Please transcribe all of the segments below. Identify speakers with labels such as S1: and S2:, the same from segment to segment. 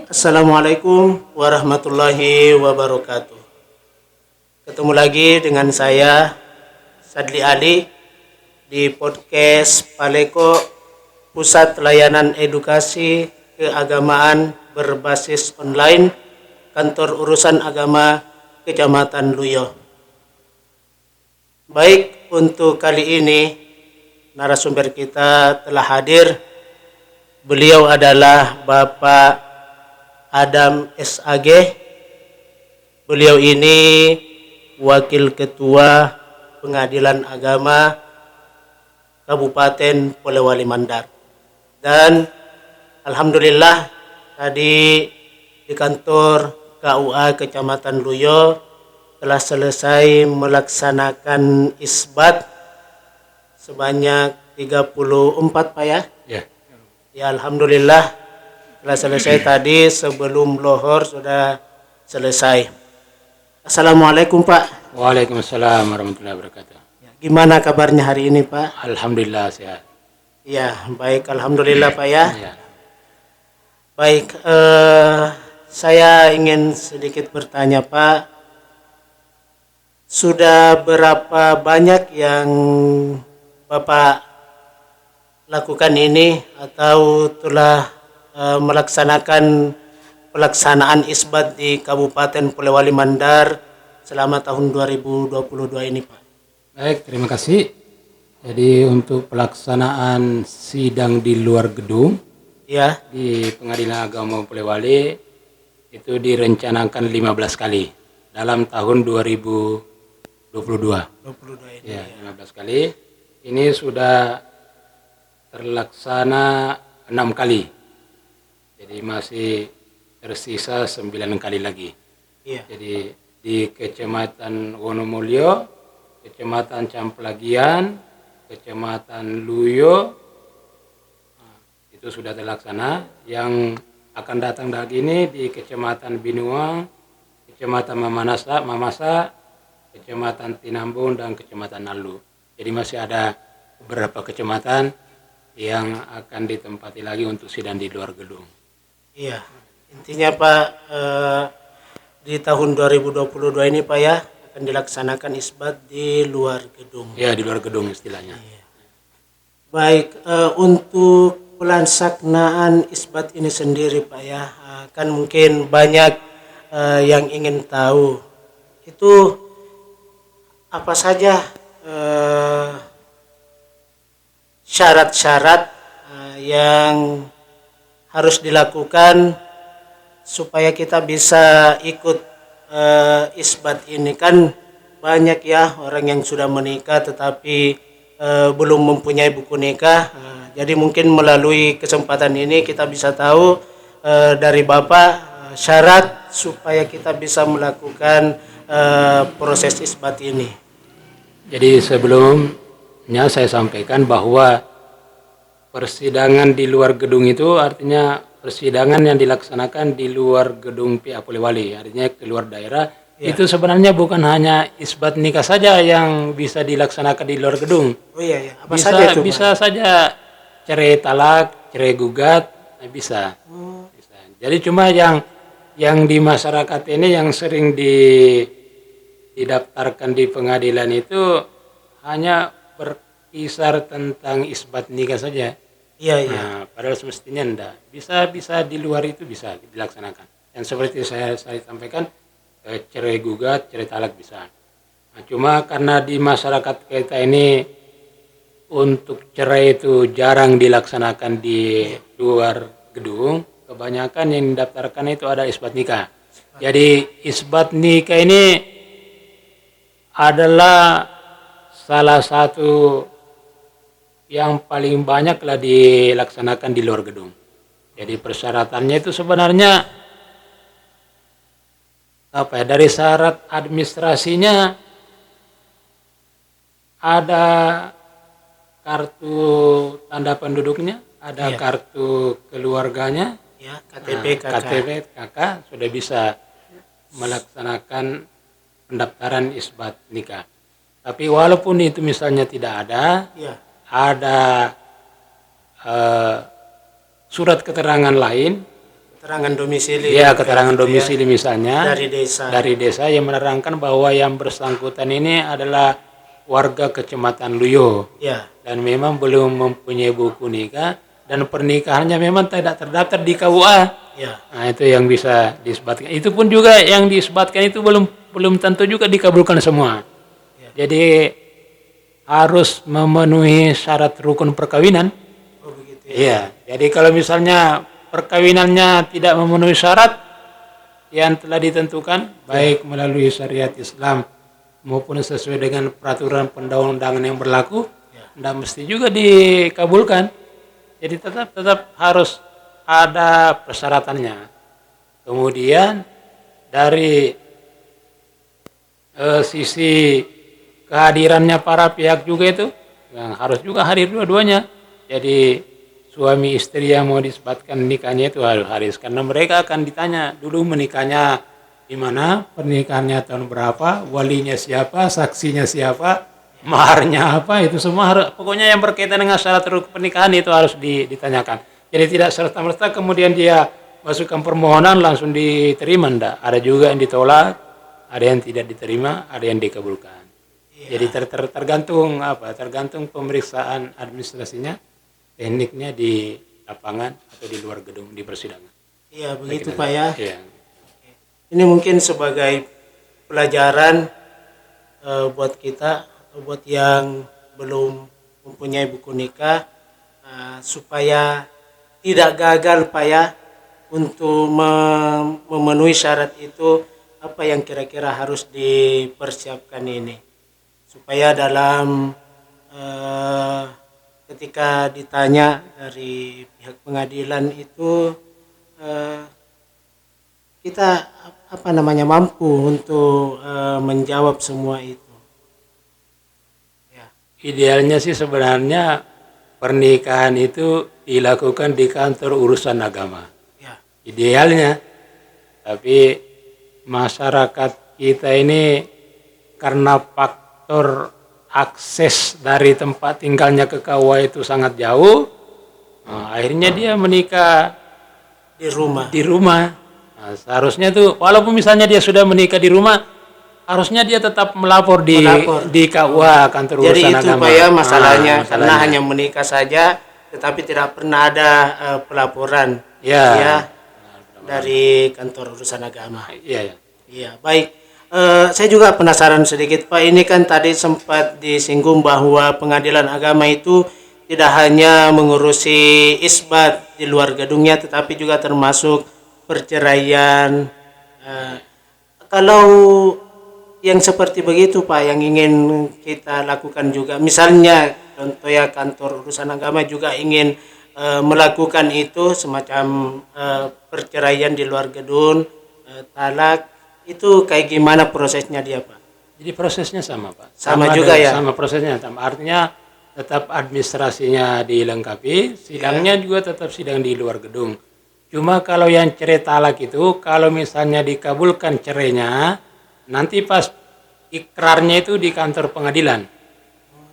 S1: Assalamualaikum warahmatullahi wabarakatuh. Ketemu lagi dengan saya Sadli Ali di podcast Paleko, Pusat Layanan Edukasi Keagamaan Berbasis Online, Kantor Urusan Agama Kecamatan Luyo. Baik, untuk kali ini narasumber kita telah hadir. Beliau adalah Bapak Adam SAG. Beliau ini Wakil Ketua Pengadilan Agama Kabupaten Polewali Mandar. Dan alhamdulillah tadi di kantor KUA Kecamatan Luyo telah selesai melaksanakan isbat sebanyak 34, Pak ya?
S2: Ya.
S1: Ya, alhamdulillah telah selesai tadi, sebelum lohor sudah selesai. Assalamualaikum Pak.
S2: Waalaikumsalam warahmatullahi wabarakatuh.
S1: Ya, gimana kabarnya hari ini Pak?
S2: Alhamdulillah sehat.
S1: Ya, baik, alhamdulillah Pak ya.
S2: Ya.
S1: Baik, saya ingin sedikit bertanya Pak. Sudah berapa banyak yang Bapak lakukan ini atau telah melaksanakan pelaksanaan isbat di Kabupaten Polewali Mandar selama tahun 2022 ini Pak?
S2: Baik, terima kasih. Jadi untuk pelaksanaan sidang di luar gedung
S1: Ya,
S2: di Pengadilan Agama Polewali itu direncanakan 15 kali dalam tahun 2022.
S1: 22 ini.
S2: Ya, 15 kali. Ini sudah terlaksana 6 kali. Jadi masih tersisa 9 kali lagi.
S1: Iya.
S2: Jadi di Kecamatan Wonomulyo, Kecamatan Camplagian, Kecamatan Luyo, itu sudah terlaksana. Yang akan datang lagi ini di Kecamatan Binuang, Kecamatan Mamasa, Kecamatan Tinambung, dan Kecamatan Nalu. Jadi masih ada beberapa kecamatan yang akan ditempati lagi untuk sidang di luar gedung.
S1: Iya, intinya Pak, di tahun 2022 ini Pak ya akan dilaksanakan isbat di luar gedung.
S2: Ya, di luar gedung istilahnya.
S1: Iya. Baik, untuk pelaksanaan isbat ini sendiri Pak ya, kan mungkin banyak yang ingin tahu itu apa saja syarat-syarat yang harus dilakukan supaya kita bisa ikut isbat ini. Kan banyak ya orang yang sudah menikah tetapi belum mempunyai buku nikah. Jadi mungkin melalui kesempatan ini kita bisa tahu dari Bapak syarat supaya kita bisa melakukan proses isbat ini.
S2: Jadi sebelumnya saya sampaikan bahwa persidangan di luar gedung itu artinya persidangan yang dilaksanakan di luar gedung pihak Polewali, artinya keluar daerah. Ya. Itu sebenarnya bukan hanya isbat nikah saja yang bisa dilaksanakan di luar gedung.
S1: Oh iya, apa
S2: bisa,
S1: saja itu?
S2: Bisa saja cerai talak, cerai gugat, bisa. Bisa. Jadi cuma yang di masyarakat ini yang sering didaftarkan di pengadilan itu hanya berkisar tentang isbat nikah saja.
S1: Iya.
S2: Nah, padahal semestinya enggak. Bisa di luar itu bisa dilaksanakan. Yang seperti saya sampaikan, cerai gugat, cerai talak bisa. Nah, cuma karena di masyarakat kita ini untuk cerai itu jarang dilaksanakan di luar gedung, kebanyakan yang didaftarkan itu ada isbat nikah. Jadi isbat nikah ini adalah salah satu yang paling banyaklah dilaksanakan di luar gedung. Jadi persyaratannya itu sebenarnya dari syarat administrasinya ada kartu tanda penduduknya, ada kartu keluarganya, KTP KK sudah bisa melaksanakan pendaftaran isbat nikah. Tapi walaupun itu misalnya tidak ada, ada surat keterangan lain,
S1: Keterangan domisili.
S2: ya keterangan
S1: gitu ya,
S2: domisili misalnya
S1: dari desa.
S2: yang menerangkan bahwa yang bersangkutan ini adalah warga Kecamatan Luyo
S1: Ya,
S2: dan memang belum mempunyai buku nikah dan pernikahannya memang tidak terdaftar di KUA.
S1: ya,
S2: Nah, itu yang bisa disebatkan. Itu pun juga yang disebatkan itu belum tentu juga dikabulkan semua.
S1: Ya.
S2: Jadi harus memenuhi syarat rukun perkawinan.
S1: oh begitu ya.
S2: Iya. Jadi kalau misalnya perkawinannya tidak memenuhi syarat yang telah ditentukan, baik melalui syariat Islam maupun sesuai dengan peraturan perundang-undangan yang berlaku, tidak mesti juga dikabulkan. Jadi tetap harus ada persyaratannya. Kemudian dari sisi kehadirannya para pihak juga itu yang harus juga hadir dua-duanya. Jadi suami istri yang mau disebatkan nikahnya itu harus hadir karena mereka akan ditanya dulu menikahnya di mana, pernikahannya tahun berapa, walinya siapa, saksinya siapa, maharnya apa, itu semua harus, pokoknya yang berkaitan dengan syarat rukun pernikahan itu harus ditanyakan. Jadi tidak serta-merta kemudian dia masukkan permohonan langsung diterima, enggak. Ada juga yang ditolak, ada yang tidak diterima, ada yang dikabulkan. Jadi tergantung tergantung pemeriksaan administrasinya, tekniknya di lapangan atau di luar gedung di persidangan.
S1: Iya, begitu Pak ya.
S2: Iya.
S1: Ini mungkin sebagai pelajaran buat kita, buat yang belum mempunyai buku nikah, supaya tidak gagal Pak ya untuk memenuhi syarat itu, apa yang kira-kira harus dipersiapkan ini supaya dalam ketika ditanya dari pihak pengadilan itu kita mampu untuk menjawab semua itu. Ya.
S2: Idealnya sih sebenarnya pernikahan itu dilakukan di kantor urusan agama.
S1: Ya.
S2: Idealnya, tapi masyarakat kita ini karena faktor akses dari tempat tinggalnya ke KUA itu sangat jauh, akhirnya dia menikah
S1: Di rumah.
S2: Nah, seharusnya tuh walaupun misalnya dia sudah menikah di rumah, harusnya dia tetap melapor di KUA kantor
S1: Jadi
S2: urusan
S1: itu
S2: agama.
S1: Pak ya masalahnya, karena hanya menikah saja tetapi tidak pernah ada pelaporan ya dari kantor urusan agama.
S2: Iya.
S1: Iya, baik. Saya juga penasaran sedikit Pak, ini kan tadi sempat disinggung bahwa pengadilan agama itu tidak hanya mengurusi isbat di luar gedungnya tetapi juga termasuk perceraian. Kalau yang seperti begitu Pak yang ingin kita lakukan juga, misalnya contoh ya kantor urusan agama juga ingin melakukan itu semacam perceraian di luar gedung, talak, itu kayak gimana prosesnya dia Pak?
S2: Jadi prosesnya sama Pak.
S1: Sama juga ya?
S2: Sama prosesnya, sama. Artinya tetap administrasinya dilengkapi, sidangnya juga tetap sidang di luar gedung. Cuma kalau yang cerai talak itu, kalau misalnya dikabulkan cerainya, nanti pas ikrarnya itu di kantor pengadilan.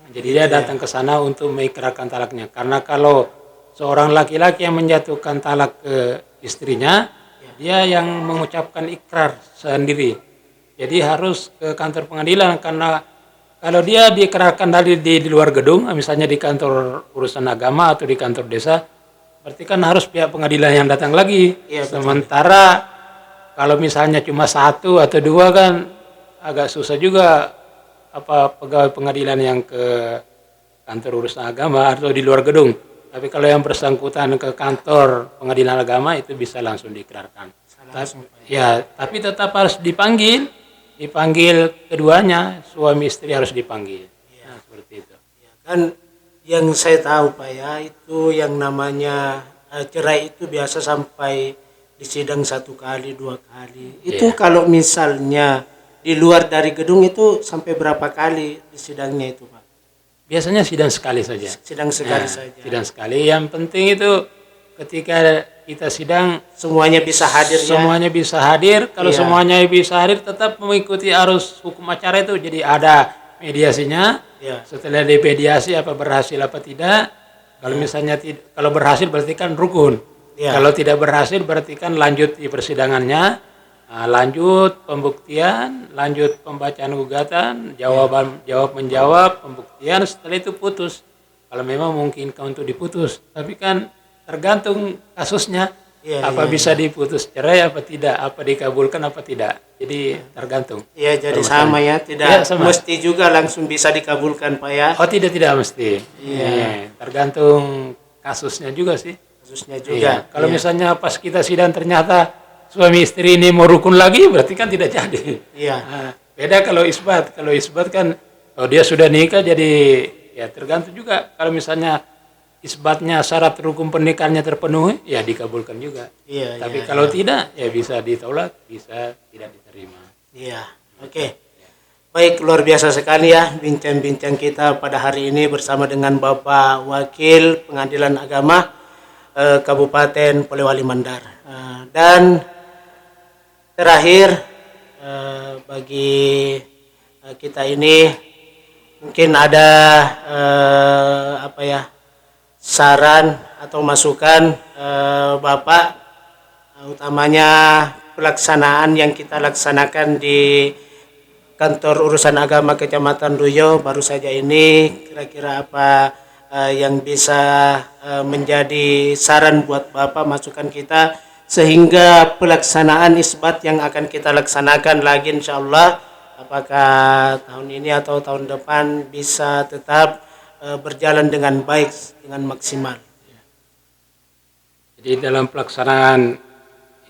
S2: Jadi dia datang ke sana untuk mengikrarkan talaknya. Karena kalau seorang laki-laki yang menjatuhkan talak ke istrinya, dia yang mengucapkan ikrar sendiri. Jadi harus ke kantor pengadilan karena kalau dia diikrarkan di luar gedung, misalnya di kantor urusan agama atau di kantor desa, berarti kan harus pihak pengadilan yang datang lagi.
S1: Iya,
S2: Sementara kalau misalnya cuma satu atau dua kan agak susah juga pegawai pengadilan yang ke kantor urusan agama atau di luar gedung. Tapi kalau yang bersangkutan ke kantor pengadilan agama itu bisa langsung diikrarkan. Tapi tetap harus dipanggil keduanya, suami istri harus dipanggil. Nah, seperti itu.
S1: Kan yang saya tahu Pak ya, itu yang namanya cerai itu biasa sampai di sidang 1 kali 2 kali. Itu kalau misalnya di luar dari gedung itu sampai berapa kali di sidangnya itu Pak?
S2: Biasanya sidang sekali saja.
S1: Sidang sekali saja.
S2: Sidang sekali. Yang penting itu ketika kita sidang
S1: Semuanya bisa hadir ya.
S2: semuanya bisa hadir. Kalau semuanya bisa hadir tetap mengikuti arus hukum acara itu. Jadi ada mediasinya.
S1: Ya.
S2: Setelah dimediasi apa berhasil apa tidak. Kalau misalnya kalau berhasil berarti kan rukun.
S1: Ya.
S2: Kalau tidak berhasil berarti kan lanjut di persidangannya. Nah, lanjut pembuktian, lanjut pembacaan gugatan, jawab menjawab, pembuktian, setelah itu putus. Kalau memang mungkin untuk diputus, tapi kan tergantung kasusnya. Apa bisa diputus cerai apa tidak, apa dikabulkan apa tidak. Jadi tergantung.
S1: Iya, jadi sama ya, tidak mesti juga langsung bisa dikabulkan Pak ya.
S2: Oh tidak mesti. Iya. Tergantung kasusnya juga sih.
S1: Kasusnya juga.
S2: Kalau misalnya pas kita sidang ternyata suami istri ini mau rukun lagi, berarti kan tidak jadi.
S1: Iya.
S2: Nah, beda kalau isbat. Kalau isbat kan, kalau dia sudah nikah jadi ya tergantung juga. Kalau misalnya isbatnya syarat rukun pernikahannya terpenuhi, ya dikabulkan juga.
S1: Iya.
S2: Tapi kalau tidak, ya bisa ditolak, bisa tidak diterima.
S1: Iya. Oke. Baik, luar biasa sekali ya bincang-bincang kita pada hari ini bersama dengan Bapak Wakil Pengadilan Agama Kabupaten Polewali Mandar. Dan terakhir bagi kita ini mungkin ada saran atau masukan Bapak, utamanya pelaksanaan yang kita laksanakan di kantor urusan agama Kecamatan Luyo baru saja ini, kira-kira apa yang bisa menjadi saran buat Bapak, masukan kita sehingga pelaksanaan isbat yang akan kita laksanakan lagi insyaallah, apakah tahun ini atau tahun depan bisa tetap berjalan dengan baik, dengan maksimal.
S2: Jadi dalam pelaksanaan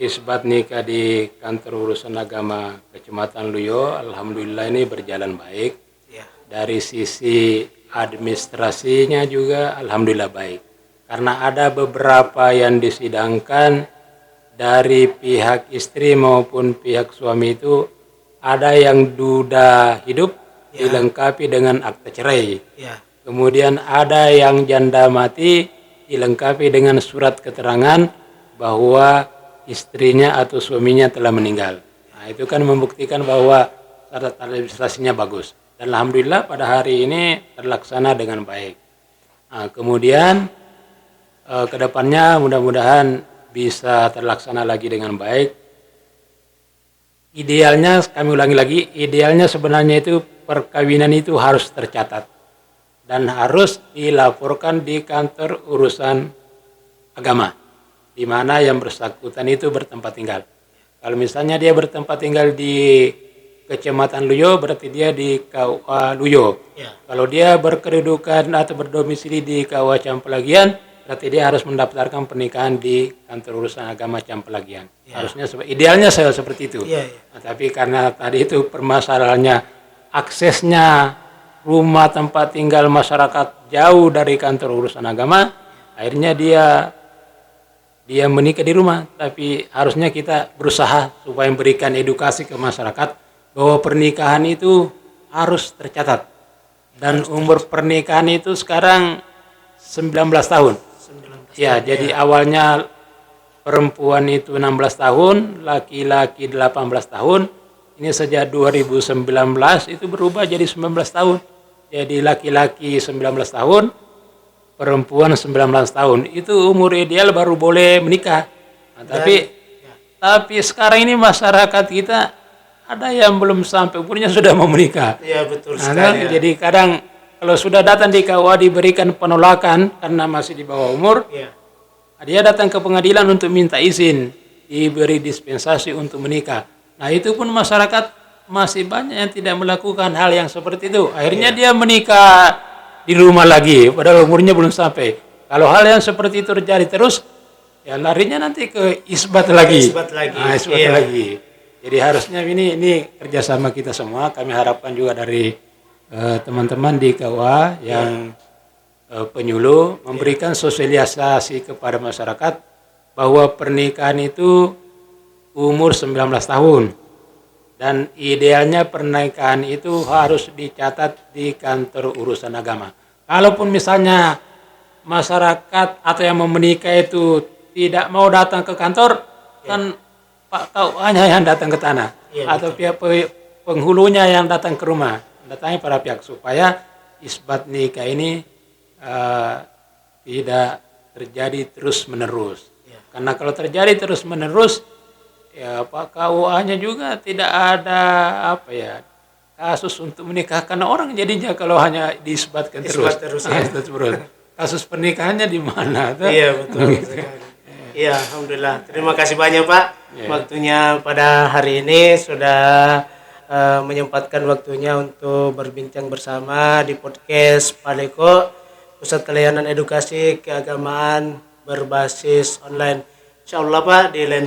S2: isbat nikah di kantor urusan agama Kecamatan Luyo, alhamdulillah ini berjalan baik.
S1: Ya.
S2: Dari sisi administrasinya juga alhamdulillah baik. Karena ada beberapa yang disidangkan dari pihak istri maupun pihak suami itu, ada yang duda hidup dilengkapi dengan akta cerai.
S1: Ya.
S2: Kemudian ada yang janda mati dilengkapi dengan surat keterangan bahwa istrinya atau suaminya telah meninggal. Nah, itu kan membuktikan bahwa syarat administrasinya bagus. Dan alhamdulillah pada hari ini terlaksana dengan baik. Nah, kemudian kedepannya mudah-mudahan bisa terlaksana lagi dengan baik. Idealnya, kami ulangi lagi, idealnya sebenarnya itu perkawinan itu harus tercatat dan harus dilaporkan di kantor urusan agama, di mana yang bersangkutan itu bertempat tinggal. Kalau misalnya dia bertempat tinggal di Kecamatan Luyo, berarti dia di KUA Luyo.
S1: Ya.
S2: Kalau dia berkedudukan atau berdomisili di KUA Campelagian, berarti dia harus mendaftarkan pernikahan di kantor urusan agama Campelagian. Ya. Harusnya idealnya seperti itu.
S1: Ya, ya.
S2: Nah, tapi karena tadi itu permasalahannya aksesnya rumah tempat tinggal masyarakat jauh dari kantor urusan agama, akhirnya dia menikah di rumah. Tapi harusnya kita berusaha supaya memberikan edukasi ke masyarakat bahwa pernikahan itu harus tercatat. Dan umur pernikahan itu sekarang 19 tahun.
S1: 19
S2: ya, jadi awalnya perempuan itu 16 tahun, laki-laki 18 tahun. Ini sejak 2019 itu berubah jadi 19 tahun. Jadi laki-laki 19 tahun, perempuan 19 tahun. Itu umur ideal baru boleh menikah. Nah, tapi sekarang ini masyarakat kita ada yang belum sampai umurnya sudah mau menikah.
S1: Iya, betul sekali.
S2: Ya. Jadi kadang kalau sudah datang di KUA diberikan penolakan karena masih di bawah umur,
S1: Ya.
S2: Dia datang ke pengadilan untuk minta izin, diberi dispensasi untuk menikah. Nah, itu pun masyarakat masih banyak yang tidak melakukan hal yang seperti itu. Akhirnya dia menikah di rumah lagi, padahal umurnya belum sampai. Kalau hal yang seperti itu terjadi terus, ya larinya nanti ke isbat lagi. Isbat lagi. Jadi harusnya ini kerjasama kita semua. Kami harapkan juga dari teman-teman di KUA yang penyuluh memberikan sosialisasi kepada masyarakat bahwa pernikahan itu umur 19 tahun. Dan idealnya pernikahan itu harus dicatat di kantor urusan agama. Kalaupun misalnya masyarakat atau yang mau menikah itu tidak mau datang ke kantor, kan Pak KUA-nya yang datang ke tanah. Atau pihak penghulunya yang datang ke rumah. datangi para pihak supaya isbat nikah ini tidak terjadi terus menerus.
S1: Ya.
S2: Karena kalau terjadi terus menerus, ya Pak KUA-nya juga tidak ada kasus untuk menikahkan orang jadinya kalau hanya diisbatkan
S1: Isbat
S2: terus.
S1: terus, ya.
S2: Terus. Kasus pernikahannya di mana?
S1: Iya betul. Iya, alhamdulillah. Terima kasih banyak Pak.
S2: Iya.
S1: Waktunya pada hari ini sudah menyempatkan waktunya untuk berbincang bersama di podcast Paleko, Pusat Layanan Edukasi Keagamaan berbasis online. Insyaallah Pak di lain